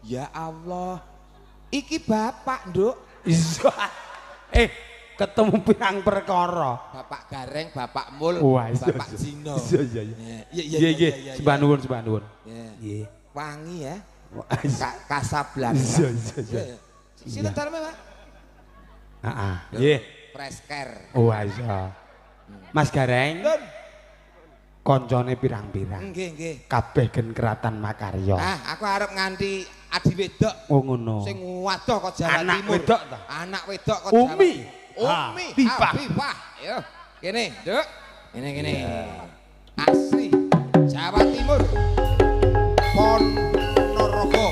Ya Allah. Iki bapak, Nduk. Iso. Ketemu pirang perkara. Bapak Gareng, Bapak Mul, Wah, Bapak Zino. Iya. Sembah nuwun. Nggih. Wangi ya. Iya. Kasablanka. Sinten daleme, Pak? Heeh. Nggih. Fresker. Wah, iso. Mas Gareng. Koncone pirang-pirang. Nggih. Kabeh gen keratan makarya. Aku arep nganti adi wedok. Oh ngono. Sing wadoh kok Jawa Anak Timur. wedok ta? Anak wedok kok Umi. Umi. Habibah. Habibah. Yo. Kene, Nduk. Kene. Asli Jawa Timur. Ponorogo.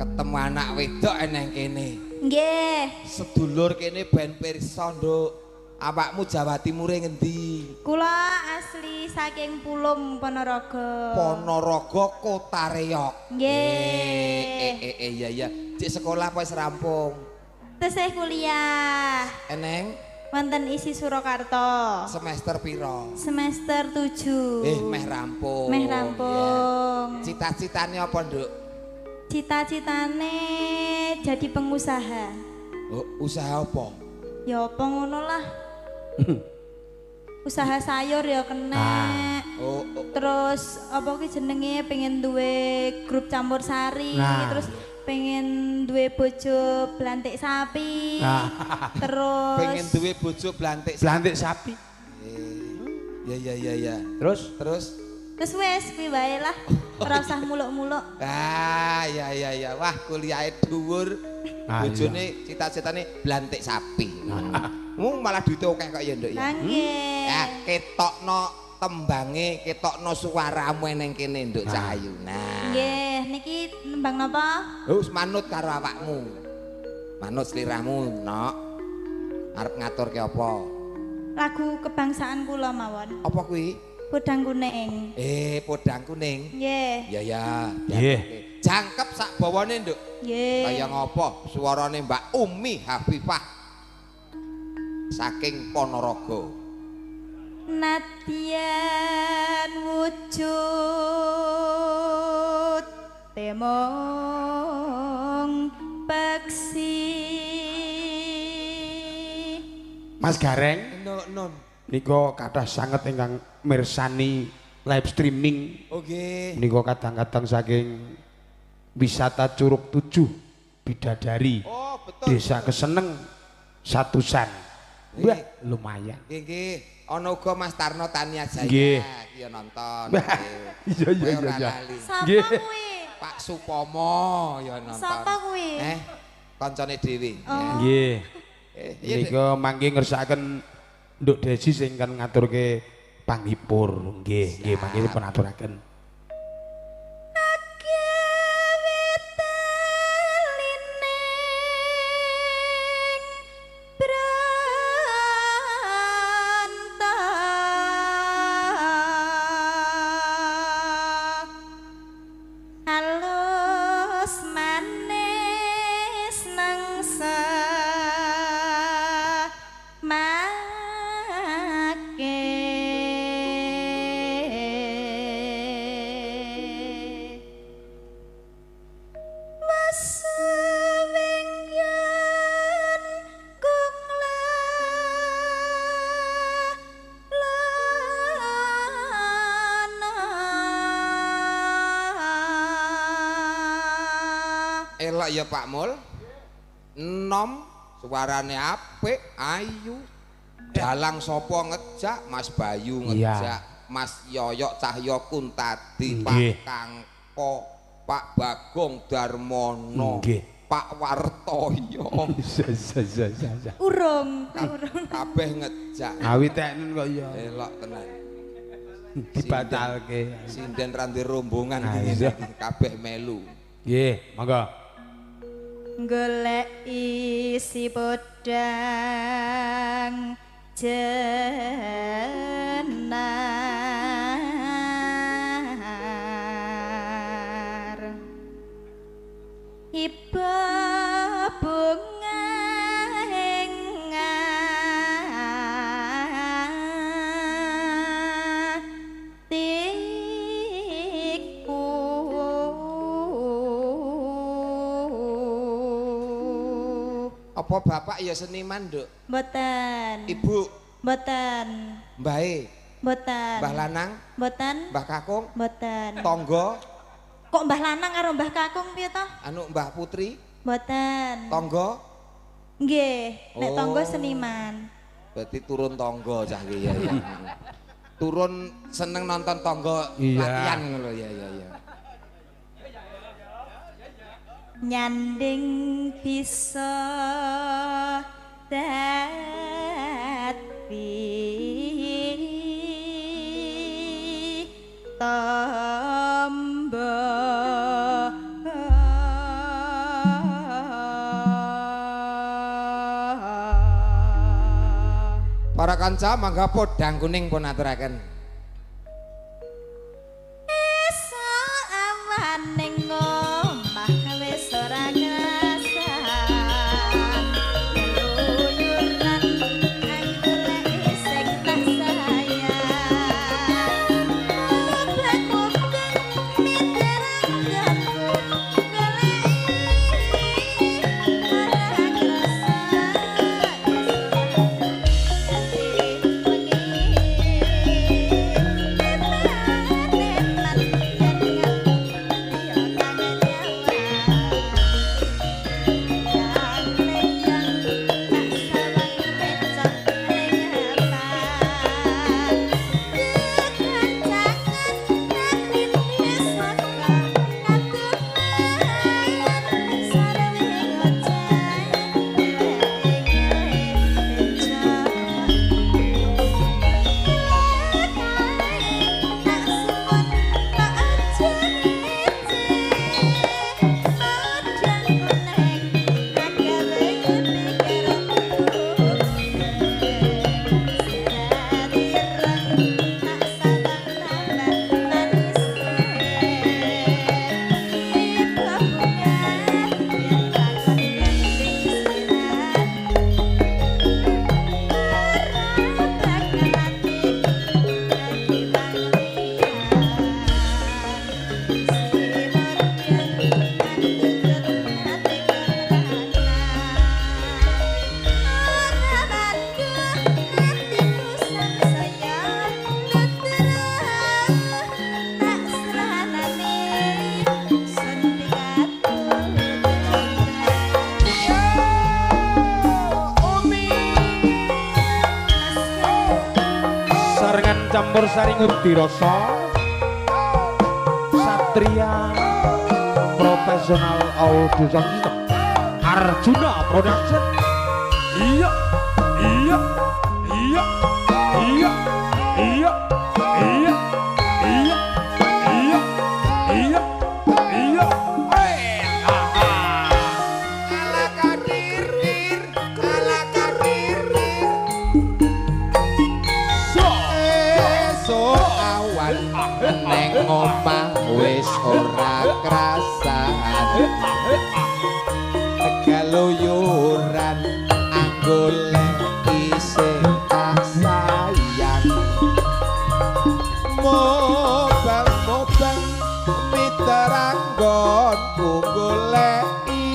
Ketemu anak wedok eneng kene. Nggih. Sedulur kene ben pirsa, Nduk. Awakmu Jawa Timure ngendi? Kula asli saking Pulung Ponorogo. Ponorogo Kota Reyok. Nggih. Iya. Cik sekolah apa wis rampung? Tesih kuliah. Eneng Wonten isi Surakarta. semester piro? Semester 7. Meh rampung. Meh rampung. Cita-citane apa, Nduk? Cita-citane jadi pengusaha. Oh, usaha apa? Ya apa ngono lah. Usaha sayur ya kena. Oh. Terus apa ki jenenge pengen duwe grup campur sari, terus pengen duwe bojo blantik sapi. Terus pengen duwe bojo blantik sapi. Ya. Terus Terus wes kuwi wae lah. Ora usah muluk-muluk. Ya. Wah, kuliahe dhuwur. Bojone cita-citane blantik sapi. Malah duite akeh kok ya, Nduk ya. Nggih. Ya, ketokno tembange, ketokno suaramu eneng kene, Nduk Cahayu. Nah. Nggih, niki nembang napa? Wis manut karo awakmu. Manut sliramu, Nok. Arep ngaturke apa? Lagu kebangsaan kula mawon. Apa kuwi? Podang kuning. Podang kuning. Nggih. Ya. Nggih. Jangkep sak bawane, Nduk. Nggih. Kaya ngopo suarane Mbak Umi Habibah saking Ponorogo. Nadyan wujud temong peksi. Mas Gareng, Nun. Nika kathah sanget ingkang mirsani live streaming. Oke. Nika kadang-kadang saking wisata Curug 7 Bidadari. Oh, betul. Desa Keseneng Satusan. Wah, lumayan. Nggih, ana uga Mas Tarno Tania Jaya. Nggih. Ki nonton. Iya. Sapa kuwi? Pak Supomo ya nonton. Sapa kuwi? Kancane dhewe. Oh. Nggih. Iya, Nika mangke ngersakaken Nduk Desi sing kan ngaturke panghipur. Nggih, nggih mangke dipun aturaken. Elok ya Pak Mul. Enom suarane apik, ayu. Dalang sapa ngejak? Mas Bayu ngejak, Mas Yoyok Cahya Kuntadi, Pak Kangko, Pak Bagong Darmono, Pak Wartoyo. Urung. Kabeh ngejak. Awi teknen kok ya. Elok tenan. Dibatalke. Sinden randir rombongan iki kabeh melu. Nggih, monggo. Golek isi podang jenar iba bunga Apa bapak ya seniman, Nduk? Mboten. Ibu? Mboten. Mbae? Mboten. Mbah Lanang? Mboten. Mbah Kakung? Mboten. Tonggo? Kok Mbah Lanang karo Mbah Kakung piye to? Anu Mbah Putri? Mboten. Tonggo? Nggih, nek Oh. tonggo seniman. Berarti turun tonggo cah iki ya. Turun seneng nonton tonggo Iya. latihan ngono lho ya. Nyanding bisa dadi tamba Para kanca mangga podang kuning pun aturaken. esuk awaning omah wis ora ngrasan keluyuran aku lek sing tak sayang obrak obrak miterang ganku goleki ora ngrasan campur sari Ngudirasa Satria Profesional Audio Sound System Arjuna Production. Iya iya iya iya iya iya iya iya iya iya ala kadirir esok awan neng omah wis ora krasan keluyuran anggolek isih tak sayang mobang miteranggonku goleki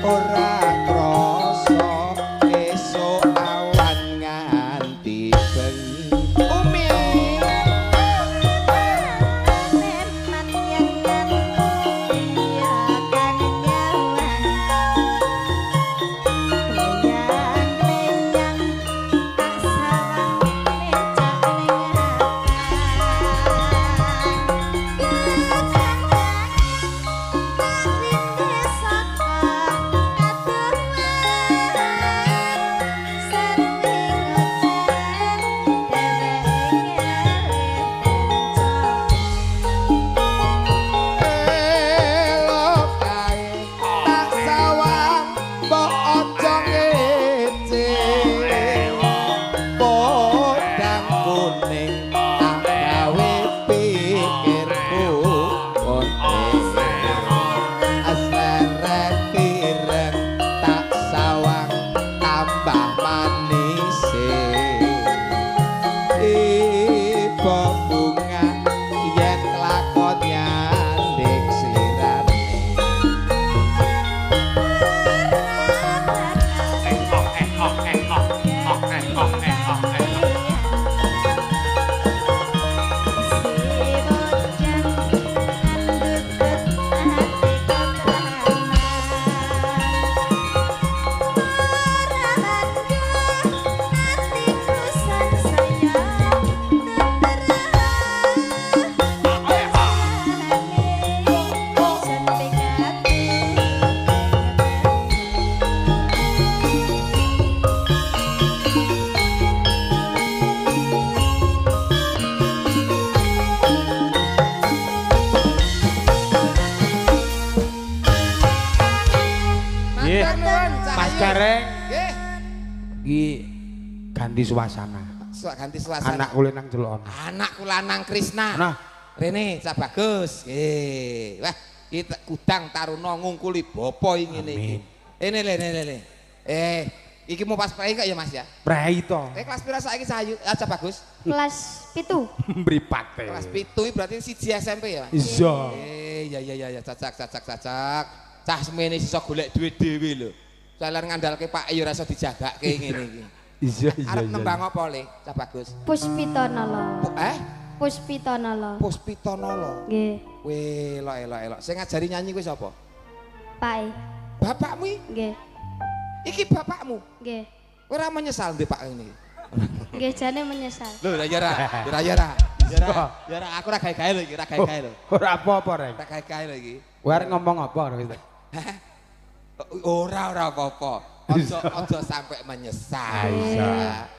ora krasa esuk awan nganti bengi umi Mas Gareng nggih iki ganti suasana. Ganti suasana. Anak kula nang Jelon. Anakku lanang Krisna. Nah, Rene cah bagus. Wah, iki kudang taruna ngungkuli bapa iki ngene iki. Ini le. Iki mau pas prei kok ya Mas ya? Prei to. Kelas pira saiki Sayu? Cah bagus. Kelas 7. Mripate. Kelas 7 berarti 1 SMP ya? Iya. Ya cacak. Cah semene iso golek duit dhewe lho. Soalan ngandalke Pak ya ora iso dijagake ngene iki. Iya. Arep nembang apa le, cah bagus? Puspitanala. Puspitanala. Puspitanala. Nggih. Weh, elok. Sing ngajari nyanyi kuwi sapa? Pak. Bapakmu iki? Nggih. Iki bapakmu? Nggih. Ora menyesal ndek Pak ini. Nggih, jane menyesal. Lho, ya ora, aku ora gawe-gawe lho iki, ora gawe-gawe lho. Ora apa-apa, Rek. Ora gawe-gawe lho iki. Kowe arep ngomong apa, Rek? Ora apa-apa. Aja sampai menyesal.